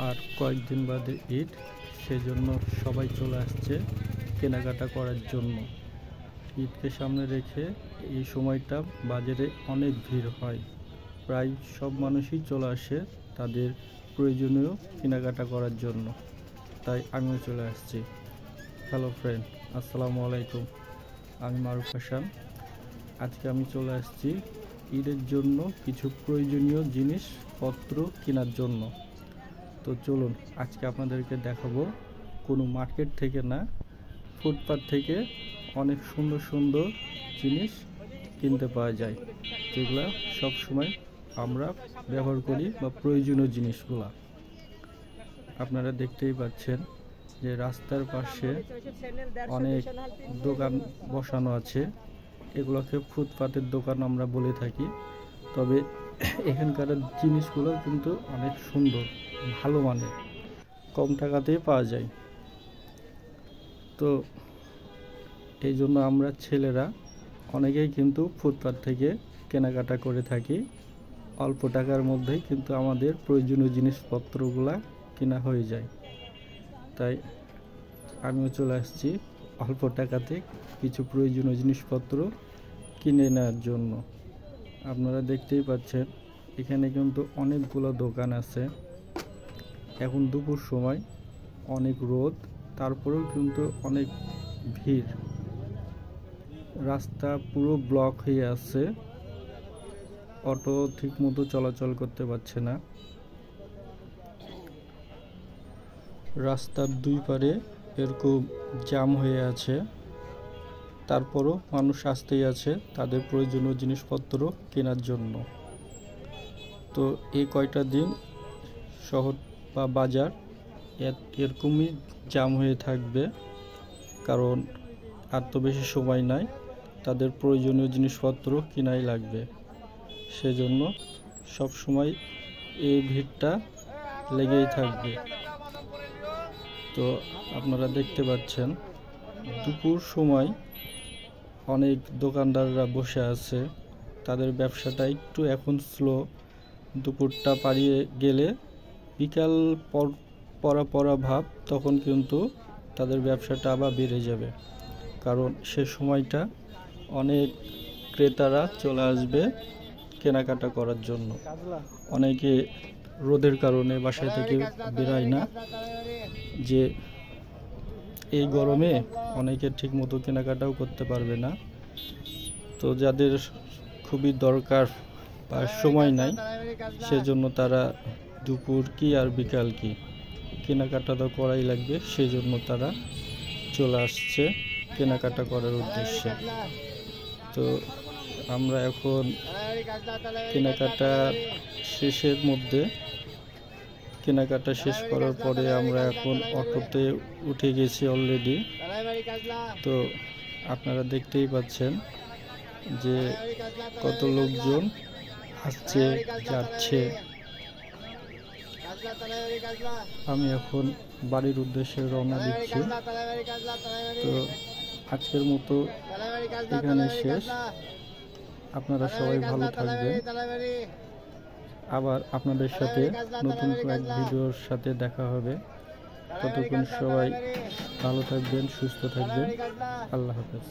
আর কয়েকদিন বাদে ঈদ, সেজন্য সবাই চলে আসছে কেনাকাটা করার জন্য। ঈদকে সামনে রেখে এই সময়টা বাজারে অনেক ভিড় হয়, প্রায় সব মানুষই চলে আসে তাদের প্রয়োজনীয় কেনাকাটা করার জন্য, তাই আমিও চলে আসছি। হ্যালো ফ্রেন্ড, আসসালামু আলাইকুম। আমি মারুফ হাসান। আজকে আমি চলে আসছি ঈদের জন্য কিছু প্রয়োজনীয় জিনিসপত্র কেনার জন্য। তো চলুন, আজকে আপনাদেরকে দেখাবো কোনো মার্কেট থেকে না, ফুটপাত থেকে অনেক সুন্দর সুন্দর জিনিস কিনতে পাওয়া যায়, যেগুলো সব সময় আমরা ব্যবহার করি বা প্রয়োজনীয় জিনিসগুলা। আপনারা দেখতেই পাচ্ছেন যে রাস্তার পাশে অনেক দোকান বসানো আছে, এগুলোকে ফুটপাতের দোকান আমরা বলে থাকি। তবে এখানকার জিনিসগুলো কিন্তু অনেক সুন্দর, ভালো মানের, কম টাকাতেই পাওয়া যায়। তো এই জন্য আমরা ছেলেরা অনেকেই কিন্তু ফুটপাত থেকে কেনাকাটা করে থাকি। অল্প টাকার মধ্যেই কিন্তু আমাদের প্রয়োজনীয় জিনিসপত্রগুলা কেনা হয়ে যায়। তাই আমিও চলে আসছি অল্প টাকাতে কিছু প্রয়োজনীয় জিনিসপত্র কিনে নেওয়ার জন্য। আপনারা দেখতেই পাচ্ছেন এখানে কিন্তু অনেকগুলো দোকান আছে। এখন দুপুর সময়, অনেক রোদ, তারপরেও কিন্তু অনেক ভিড়। রাস্তা পুরো ব্লক হয়ে আছে, অটো ঠিক মতো চলাচল করতে পারছে না। রাস্তার দুই পারে এরকম জ্যাম হয়ে আছে, তারপরও মানুষ আসতেই আছে তাদের প্রয়োজনীয় জিনিসপত্র কেনার জন্য। তো এই কয়টা দিন শহর বা বাজার এরকমই জ্যাম হয়ে থাকবে, কারণ আর তো বেশি সময় নাই, তাদের প্রয়োজনীয় জিনিসপত্র কেনাই লাগবে। সেজন্য সব সময় এই ভিড়টা লেগেই থাকবে। তো আপনারা দেখতে পাচ্ছেন দুপুর সময় অনেক দোকানদাররা বসে আছে, তাদের ব্যবসাটা একটু এখন স্লো। দুপুরটা পাড়িয়ে গেলে বিকাল পরা ভাব, তখন কিন্তু তাদের ব্যবসাটা আবার বেড়ে যাবে, কারণ সে সময়টা অনেক ক্রেতারা চলে আসবে কেনাকাটা করার জন্য। অনেকে রোদের কারণে বাসায় থেকে বেরোয় না, যে এই গরমে অনেকে ঠিক মতো কেনাকাটাও করতে পারবে না। তো যাদের খুবই দরকার বা সময় নাই, সেজন্য তারা দুপুর কি আর বিকাল কি কেনাকাটা তো করাই লাগবে, সেজন্য তারা চলে আসছে কেনাকাটা করার উদ্দেশ্যে। তো আমরা এখন কেনাকাটা শেষের মধ্যে, কেনাকাটা শেষ করার পরে আমরা এখন অটোতে উঠে গেছি অলরেডি। তো আপনারা দেখতেই পাচ্ছেন যে কত লোকজন আসছে যাচ্ছে। আমি এখন বাড়ির উদ্দেশ্যে রওনা দিচ্ছি। তো আজকের মতো এখানে শেষ। আপনারা সবাই ভালো থাকবেন। আবার আপনাদের সাথে নতুন এক ভিডিওর সাথে দেখা হবে। ততক্ষণ সবাই ভালো থাকবেন, সুস্থ থাকবেন। আল্লাহ হাফেজ।